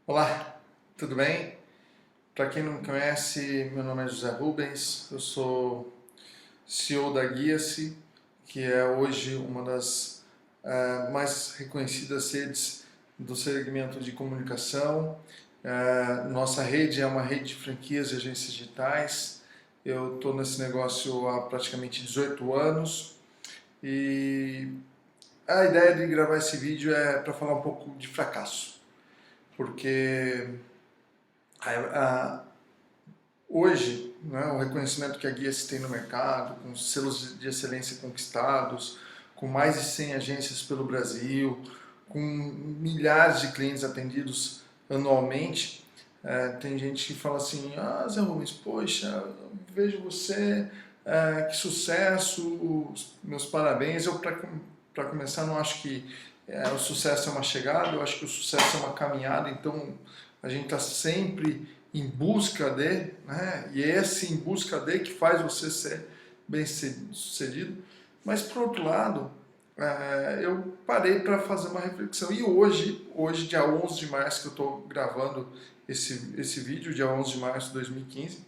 Olá, tudo bem? Para quem não me conhece, meu nome é José Rubens, eu sou CEO da Guia-se, que é hoje uma das mais reconhecidas redes do segmento de comunicação. Nossa rede é uma rede de franquias e agências digitais. Eu estou nesse negócio há praticamente 18 anos e a ideia de gravar esse vídeo é para falar um pouco de fracasso, porque a, hoje, né, o reconhecimento que a Guia se tem no mercado, com selos de excelência conquistados, com mais de 100 agências pelo Brasil, com milhares de clientes atendidos anualmente, tem gente que fala assim, Zé Rubens, poxa, vejo você, que sucesso, meus parabéns. Eu, para começar, não acho que o sucesso é uma chegada, eu acho que o sucesso é uma caminhada, então a gente está sempre em busca de, né? E é esse em busca de que faz você ser bem sucedido. Mas por outro lado, eu parei para fazer uma reflexão. E hoje, dia 11 de março, que eu estou gravando esse vídeo, dia 11 de março de 2015,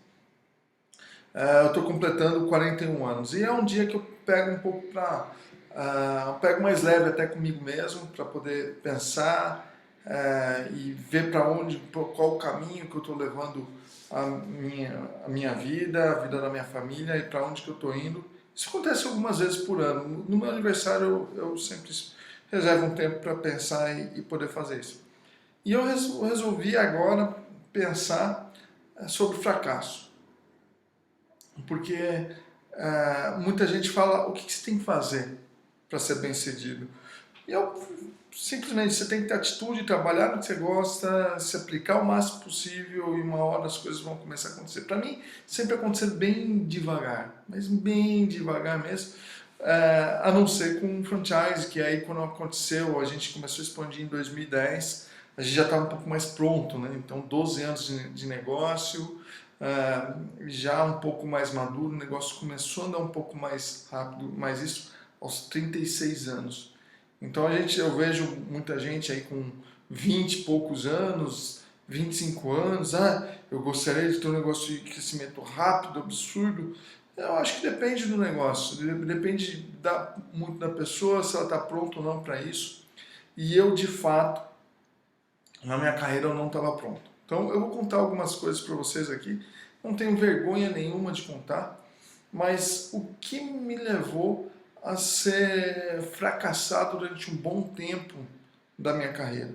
eu estou completando 41 anos. E é um dia que eu pego um pouco para... pego mais leve até comigo mesmo, para poder pensar e ver para onde, qual o caminho que eu estou levando a minha vida, a vida da minha família e para onde que eu estou indo. Isso acontece algumas vezes por ano. No meu aniversário eu sempre reservo um tempo para pensar e poder fazer isso. E eu resolvi agora pensar sobre fracasso, porque muita gente fala o que você tem que fazer para ser bem sucedido. E eu simplesmente você tem que ter atitude, trabalhar no que você gosta, se aplicar o máximo possível e uma hora as coisas vão começar a acontecer. Para mim, sempre aconteceu bem devagar, mas bem devagar mesmo. A não ser com um franchise, que aí quando aconteceu, a gente começou a expandir em 2010, a gente já estava um pouco mais pronto, né? Então 12 anos de negócio, já um pouco mais maduro, o negócio começou a andar um pouco mais rápido, mas isso aos 36 anos. Então eu vejo muita gente aí com 20 e poucos anos, 25 anos, eu gostaria de ter um negócio de crescimento rápido, absurdo. Eu acho que depende do negócio, depende muito da pessoa, se ela está pronta ou não para isso. E eu, de fato, na minha carreira eu não estava pronto. Então eu vou contar algumas coisas para vocês aqui, não tenho vergonha nenhuma de contar, mas o que me levou a ser fracassado durante um bom tempo da minha carreira.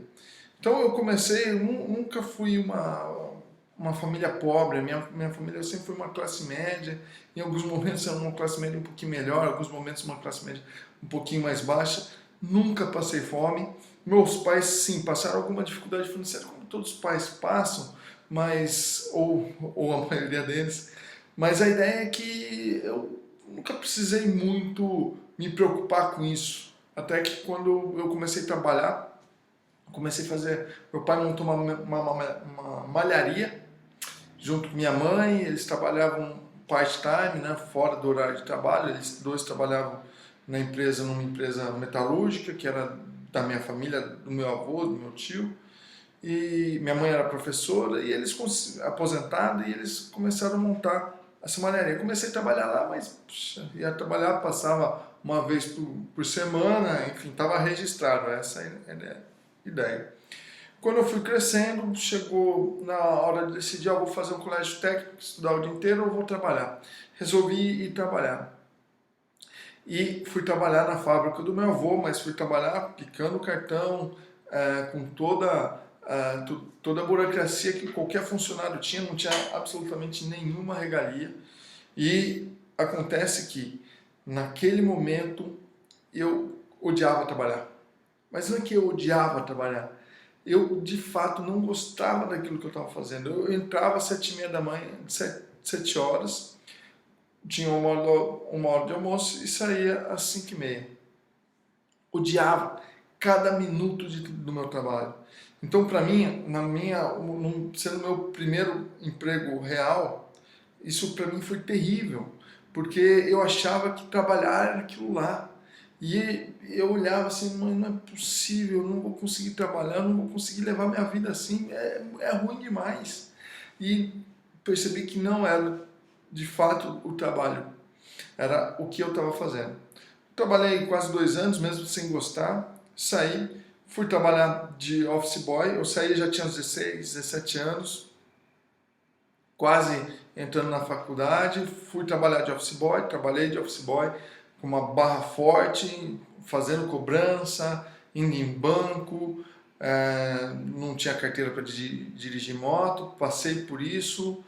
Então eu comecei, eu nunca fui uma família pobre, minha família sempre foi uma classe média, em alguns momentos era uma classe média um pouquinho melhor, em alguns momentos uma classe média um pouquinho mais baixa, nunca passei fome. Meus pais, sim, passaram alguma dificuldade financeira, como todos os pais passam, mas ou a maioria deles, mas a ideia é que eu nunca precisei muito me preocupar com isso. Até que quando eu comecei a trabalhar, comecei a fazer. Meu pai montou uma malharia junto com minha mãe, eles trabalhavam part-time, né, fora do horário de trabalho, eles dois trabalhavam numa empresa metalúrgica, que era da minha família, do meu avô, do meu tio, e minha mãe era professora, e eles aposentados, e eles começaram a montar essa malharia. Eu comecei a trabalhar lá, mas puxa, ia trabalhar, passava uma vez por semana, enfim, estava registrado, essa é a ideia. Quando eu fui crescendo, chegou na hora de decidir, vou fazer um colégio técnico, estudar o dia inteiro ou vou trabalhar. Resolvi ir trabalhar. E fui trabalhar na fábrica do meu avô, mas fui trabalhar picando cartão, com toda a burocracia que qualquer funcionário tinha, não tinha absolutamente nenhuma regalia. E acontece que, naquele momento, eu odiava trabalhar. Mas não é que eu odiava trabalhar, eu de fato não gostava daquilo que eu estava fazendo. Eu entrava às 7h30 da manhã, 7 horas, tinha uma hora de almoço e saía às 5h30. Odiava cada minuto do meu trabalho. Então, para mim, sendo meu primeiro emprego real, isso para mim foi terrível, porque eu achava que trabalhar era aquilo lá. E eu olhava assim, mas não é possível, eu não vou conseguir trabalhar, eu não vou conseguir levar minha vida assim, é ruim demais. E percebi que não era de fato o trabalho, era o que eu estava fazendo. Trabalhei quase 2 anos, mesmo sem gostar, saí, fui trabalhar de office boy, eu saí já tinha uns 16, 17 anos, quase entrando na faculdade, fui trabalhar de office boy, trabalhei de office boy com uma barra forte, fazendo cobrança, indo em banco, não tinha carteira para dirigir moto, passei por isso,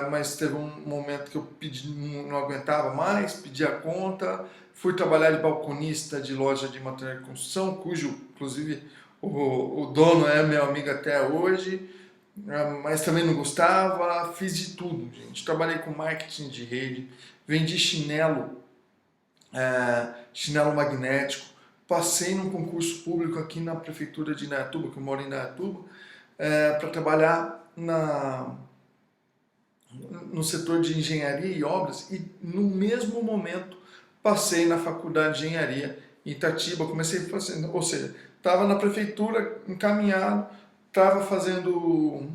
mas teve um momento que eu pedi, não aguentava mais, pedi a conta, fui trabalhar de balconista de loja de material de construção, cujo, inclusive, o dono é meu amigo até hoje, mas também não gostava, fiz de tudo, gente. Trabalhei com marketing de rede, vendi chinelo, chinelo magnético, passei num concurso público aqui na prefeitura de Indaiatuba, que eu moro em Indaiatuba, para trabalhar no setor de engenharia e obras, e no mesmo momento passei na faculdade de engenharia em Itatiba, comecei fazendo, ou seja, estava na prefeitura encaminhado, estava fazendo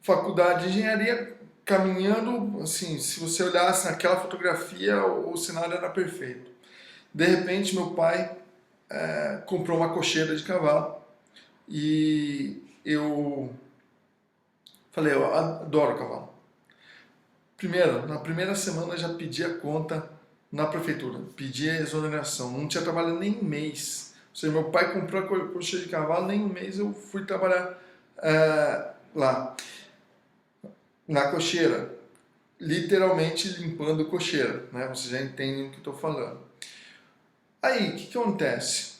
faculdade de engenharia, caminhando, assim, se você olhasse naquela fotografia, o cenário era perfeito. De repente, meu pai comprou uma cocheira de cavalo e eu falei, eu adoro cavalo. Primeiro, na primeira semana já pedi a conta na prefeitura, pedi a exoneração, não tinha trabalhado nem um mês. Ou seja, meu pai comprou a cocheira de cavalo, nem um mês eu fui trabalhar lá. Na cocheira, literalmente limpando cocheira, né? Você já entende o que estou falando. Aí, o que acontece?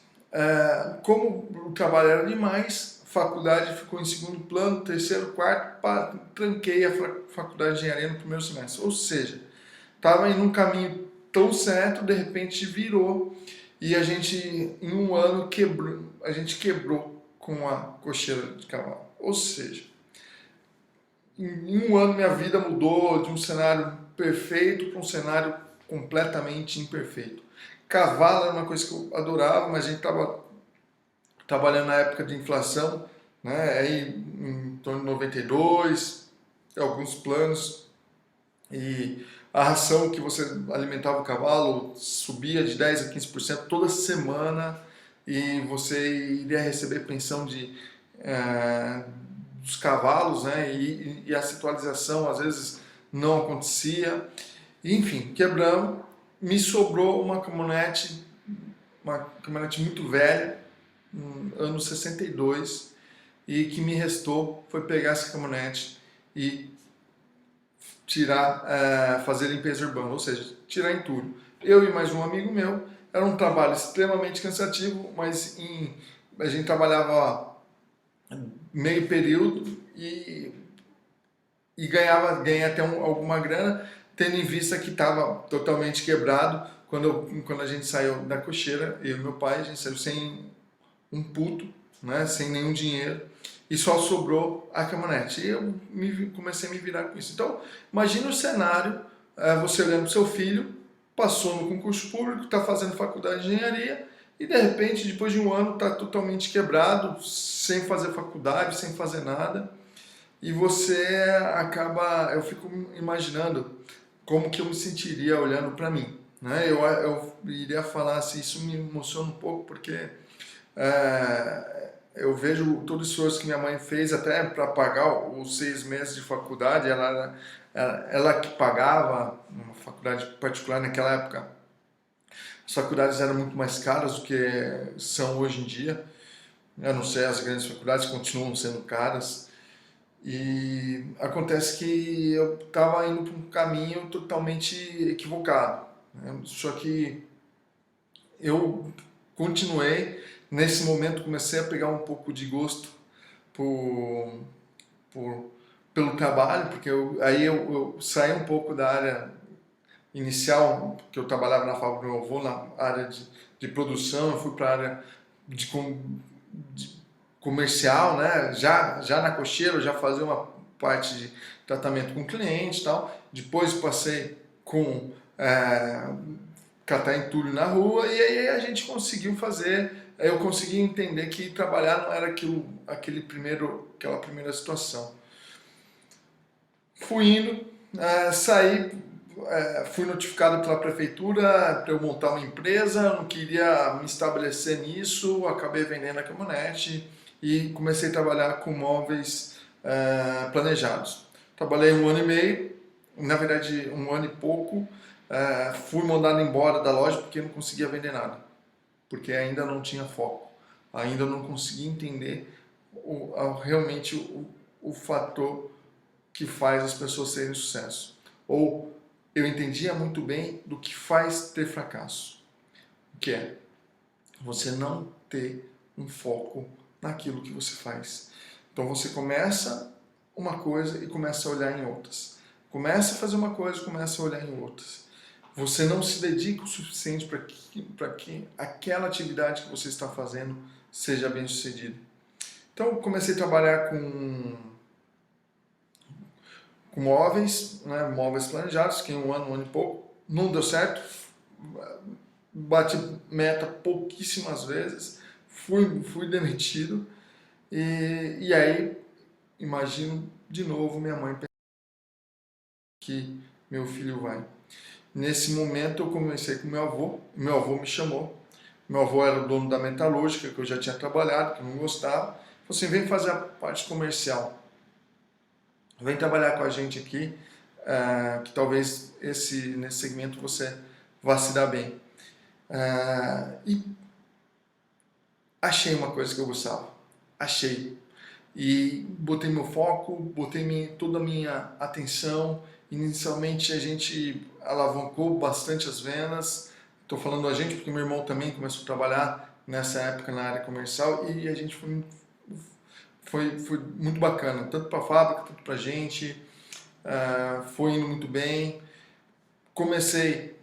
Como o trabalho era demais, a faculdade ficou em segundo plano, terceiro, quarto, tranquei a faculdade de engenharia no primeiro semestre. Ou seja, estava em um caminho tão certo, de repente virou e a gente, em um ano, quebrou com a cocheira de cavalo. Ou seja, em um ano minha vida mudou de um cenário perfeito para um cenário completamente imperfeito. Cavalo era uma coisa que eu adorava, mas a gente estava trabalhando na época de inflação, né? Aí em torno de 92, alguns planos, e a ração que você alimentava o cavalo subia de 10 a 15% toda semana, e você iria receber pensão dos cavalos, né? E a atualização às vezes não acontecia. Enfim, quebramos, me sobrou uma caminhonete muito velha, ano 62, e que me restou foi pegar essa caminhonete e fazer limpeza urbana, ou seja, tirar entulho. Eu e mais um amigo meu, era um trabalho extremamente cansativo, mas a gente trabalhava meio período e ganhei até alguma grana, tendo em vista que estava totalmente quebrado. Quando a gente saiu da cocheira, eu e meu pai, a gente saiu sem um puto, né, sem nenhum dinheiro, e só sobrou a caminhonete. E eu comecei a me virar com isso. Então, imagina o cenário, você olhando para o seu filho, passou no concurso público, está fazendo faculdade de engenharia, e de repente, depois de um ano, está totalmente quebrado, sem fazer faculdade, sem fazer nada, e você eu fico imaginando como que eu me sentiria olhando para mim, né? Eu iria falar assim, isso me emociona um pouco, porque eu vejo todo o esforço que minha mãe fez até para pagar os 6 meses de faculdade. Ela que pagava uma faculdade particular naquela época. As faculdades eram muito mais caras do que são hoje em dia. Eu não sei, as grandes faculdades continuam sendo caras. E acontece que eu estava indo para um caminho totalmente equivocado, né? Só que eu continuei, nesse momento comecei a pegar um pouco de gosto por, pelo trabalho, porque aí eu saí um pouco da área inicial, que eu trabalhava na fábrica do meu avô, na área de produção, eu fui para a área de comercial, né? Já na cocheira, eu já fazia uma parte de tratamento com cliente e tal. Depois passei catar entulho na rua, e aí a gente conseguiu fazer, eu consegui entender que trabalhar não era aquela primeira situação. Fui indo, saí, fui notificado pela prefeitura para eu montar uma empresa, eu não queria me estabelecer nisso, acabei vendendo a caminhonete e comecei a trabalhar com móveis planejados. Trabalhei 1 ano e meio, na verdade 1 ano e pouco, fui mandado embora da loja porque eu não conseguia vender nada, porque ainda não tinha foco, ainda não conseguia entender realmente o fator que faz as pessoas terem sucesso. Ou eu entendia muito bem do que faz ter fracasso, que é você não ter um foco naquilo que você faz. Então você começa uma coisa e começa a olhar em outras. Começa a fazer uma coisa e começa a olhar em outras. Você não se dedica o suficiente para que aquela atividade que você está fazendo seja bem sucedida. Então eu comecei a trabalhar com móveis, né, móveis planejados, que em 1 ano e pouco, não deu certo, bati meta pouquíssimas vezes, fui demitido, e aí, imagino de novo minha mãe pensando que meu filho vai. Nesse momento eu comecei com meu avô me chamou, meu avô era o dono da metalúrgica, que eu já tinha trabalhado, que eu não gostava, falou assim, vem fazer a parte comercial. Vem trabalhar com a gente aqui, que talvez nesse segmento você vá se dar bem. E achei uma coisa que eu gostava. Achei. E botei meu foco, botei toda a minha atenção. Inicialmente a gente alavancou bastante as vendas. Estou falando a gente porque meu irmão também começou a trabalhar nessa época na área comercial e a gente foi muito bacana, tanto para a fábrica, tanto para a gente. Foi indo muito bem. Comecei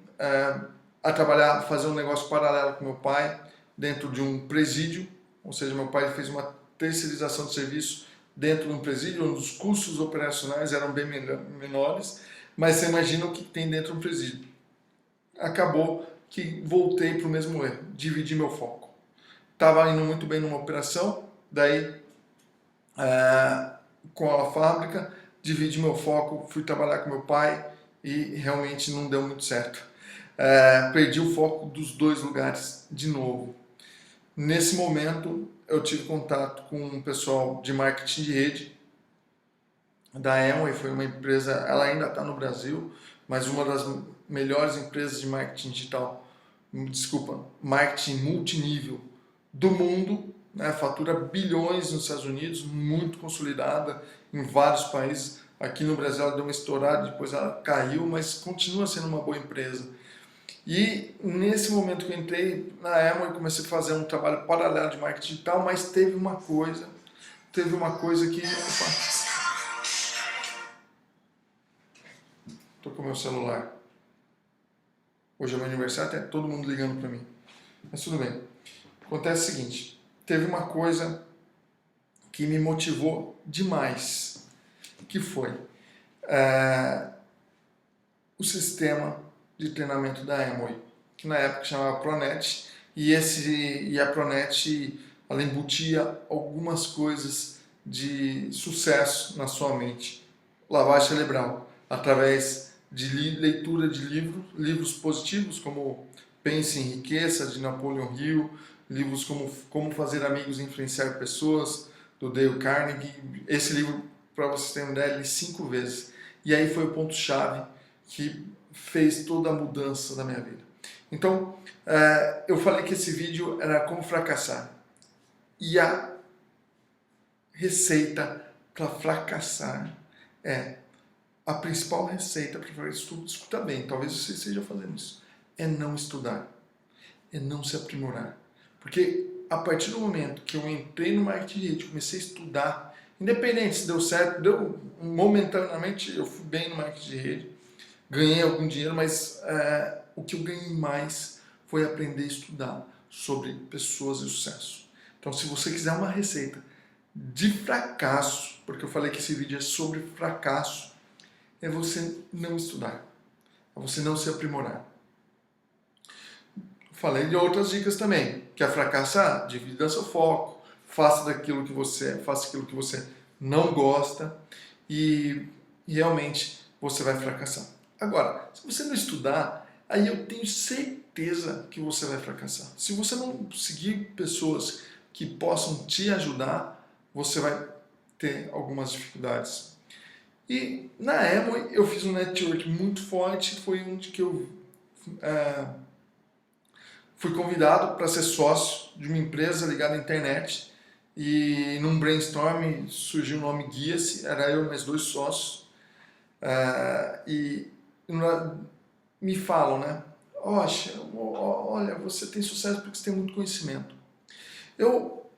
a trabalhar, fazer um negócio paralelo com meu pai, dentro de um presídio, ou seja, meu pai fez uma terceirização de serviço dentro de um presídio, onde os custos operacionais eram bem menores, mas você imagina o que tem dentro de um presídio. Acabou que voltei para o mesmo erro, dividi meu foco. Estava indo muito bem numa operação, daí com a fábrica, dividi meu foco, fui trabalhar com meu pai e realmente não deu muito certo. Perdi o foco dos dois lugares de novo. Nesse momento eu tive contato com um pessoal de marketing de rede da Amway, foi uma empresa, ela ainda está no Brasil, mas uma das melhores empresas de marketing digital, marketing multinível do mundo, né? Fatura bilhões nos Estados Unidos, muito consolidada em vários países. Aqui no Brasil ela deu uma estourada, depois ela caiu, mas continua sendo uma boa empresa. E nesse momento que eu entrei na Amway, comecei a fazer um trabalho paralelo de marketing digital, mas teve uma coisa que... Estou com o meu celular. Hoje é meu aniversário, tem todo mundo ligando para mim. Mas tudo bem. Acontece o seguinte, teve uma coisa que me motivou demais, que foi o sistema de treinamento da Amway, que na época chamava Pronet, e a Pronet ela embutia algumas coisas de sucesso na sua mente. Lavagem cerebral, através de leitura de livros positivos, como Pense em Riqueza, de Napoleon Hill, livros como Como Fazer Amigos e Influenciar Pessoas, do Dale Carnegie. Esse livro, para vocês terem uma ideia, eu li 5 vezes. E aí foi o ponto-chave que fez toda a mudança da minha vida. Então, eu falei que esse vídeo era como fracassar. E a receita para fracassar a principal receita para fazer isso, escuta bem, talvez você esteja fazendo isso, é não estudar, é não se aprimorar. Porque a partir do momento que eu entrei no marketing de rede, comecei a estudar, independente se deu certo, momentaneamente eu fui bem no marketing de rede, ganhei algum dinheiro, mas o que eu ganhei mais foi aprender a estudar sobre pessoas e sucesso. Então, se você quiser uma receita de fracasso, porque eu falei que esse vídeo é sobre fracasso, é você não estudar, é você não se aprimorar. falei de outras dicas também. Quer fracassar? Divida seu foco, faça aquilo que você não gosta e realmente você vai fracassar. Agora, se você não estudar, aí eu tenho certeza que você vai fracassar. Se você não seguir pessoas que possam te ajudar, você vai ter algumas dificuldades. E na Amway eu fiz um network muito forte, foi onde que eu fui convidado para ser sócio de uma empresa ligada à internet e num brainstorm surgiu o nome Guia-se, era eu e mais 2 sócios e me falam, né? Olha, você tem sucesso porque você tem muito conhecimento.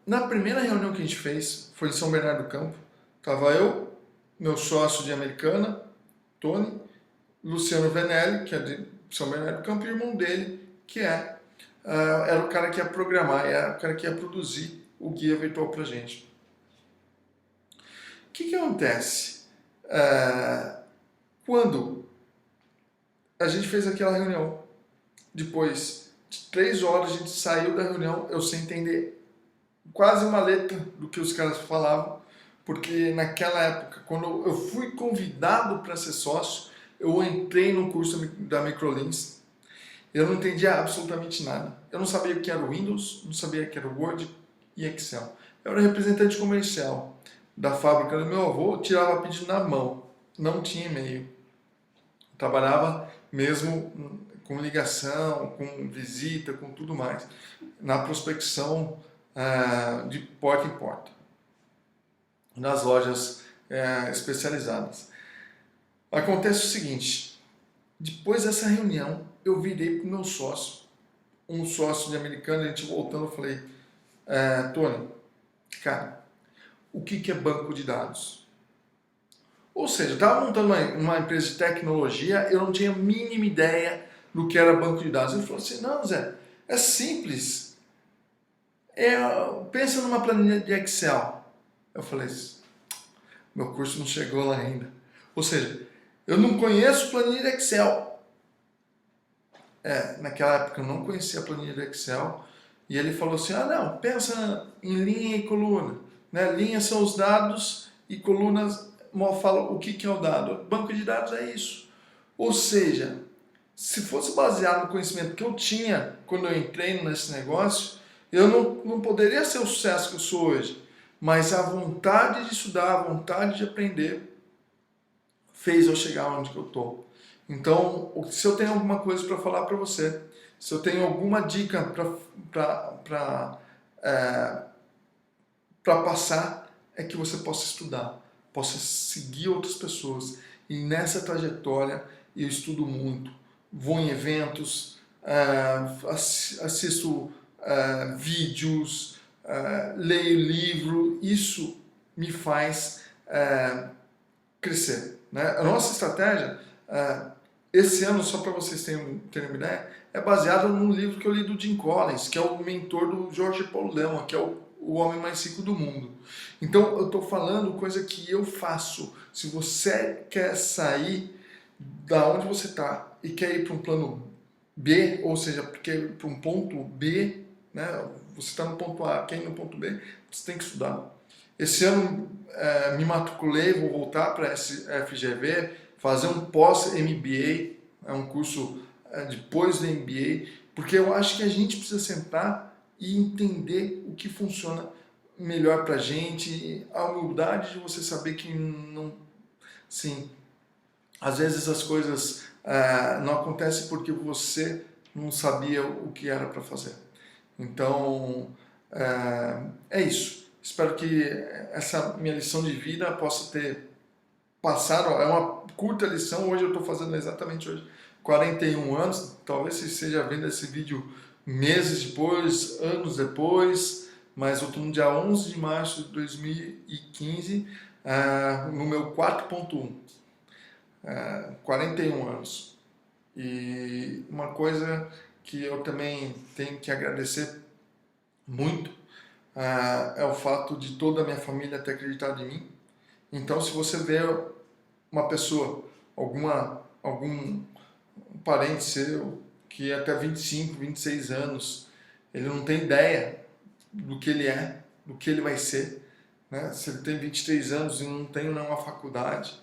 Na primeira reunião que a gente fez, foi em São Bernardo do Campo, estava eu, meu sócio de Americana, Tony, Luciano Venelli, que é de São Bernardo do Campo, e o irmão dele, que era o cara que ia programar, era o cara que ia produzir o guia virtual pra gente. O que acontece? Quando a gente fez aquela reunião, depois de 3 horas a gente saiu da reunião, eu sem entender quase uma letra do que os caras falavam, porque naquela época, quando eu fui convidado para ser sócio, eu entrei no curso da Microlins, eu não entendia absolutamente nada. Eu não sabia o que era o Windows, não sabia o que era o Word e Excel. Eu era representante comercial da fábrica do meu avô, tirava pedido na mão, não tinha e-mail. Trabalhava mesmo com ligação, com visita, com tudo mais, na prospecção de porta em porta, nas lojas especializadas. Acontece o seguinte, depois dessa reunião, eu virei para o meu sócio, um sócio de Americana, a gente voltando, eu falei, Tony, cara, o que é banco de dados? Ou seja, eu estava montando uma empresa de tecnologia, eu não tinha a mínima ideia do que era banco de dados. Ele falou assim, não, Zé, é simples. Pensa numa planilha de Excel. Eu falei, meu curso não chegou lá ainda. Ou seja, eu não conheço planilha de Excel. Naquela época eu não conhecia a planilha de Excel. E ele falou assim, não, pensa em linha e coluna. Né? Linhas são os dados e colunas fala o que é o dado. Banco de dados é isso. Ou seja, se fosse baseado no conhecimento que eu tinha quando eu entrei nesse negócio, eu não poderia ser o sucesso que eu sou hoje. Mas a vontade de estudar, a vontade de aprender, fez eu chegar onde que eu estou. Então, se eu tenho alguma coisa para falar para você, se eu tenho alguma dica para passar, é que você possa estudar, possa seguir outras pessoas. E nessa trajetória eu estudo muito, vou em eventos, assisto vídeos, leio livro, isso me faz crescer. Né? A nossa estratégia, esse ano, só para vocês terem uma ideia, é baseada num livro que eu li do Jim Collins, que é o mentor do Jorge Paulo Leman, que é o homem mais rico do mundo. Então, eu estou falando coisa que eu faço. Se você quer sair da onde você está e quer ir para um plano B, ou seja, quer ir para um ponto B, né? Você está no ponto A, quer ir no ponto B, você tem que estudar. Esse ano me matriculei, vou voltar para a FGV, fazer um pós-MBA, um curso depois do MBA, porque eu acho que a gente precisa sentar e entender o que funciona melhor para a gente, a humildade de você saber que não, sim, às vezes as coisas não acontecem porque você não sabia o que era para fazer. Então, é isso. Espero que essa minha lição de vida possa ter passado. É uma curta lição, hoje eu estou fazendo exatamente hoje 41 anos, talvez você esteja vendo esse vídeo meses depois, anos depois, mas eu estou no dia 11 de março de 2015, no meu 4.1, 41 anos. E uma coisa que eu também tenho que agradecer muito é o fato de toda a minha família ter acreditado em mim. Então, se você vê uma pessoa, algum parente seu que até 25, 26 anos, ele não tem ideia do que ele é, do que ele vai ser, né? Se ele tem 23 anos e não tem nenhuma faculdade,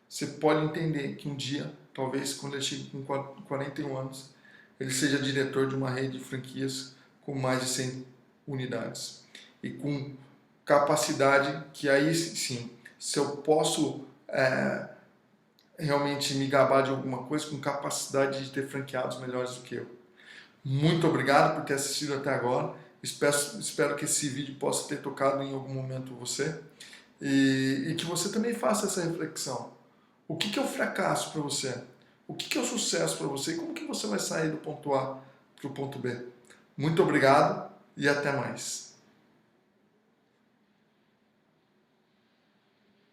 você pode entender que um dia, talvez quando ele chegue com 41 anos, ele seja diretor de uma rede de franquias com mais de 100 unidades. E com capacidade que aí sim, se eu posso realmente me gabar de alguma coisa, com capacidade de ter franqueados melhores do que eu. Muito obrigado por ter assistido até agora. Espero que esse vídeo possa ter tocado em algum momento você e que você também faça essa reflexão. O que é o fracasso para você? O que é o sucesso para você? E como que você vai sair do ponto A para o ponto B? Muito obrigado e até mais.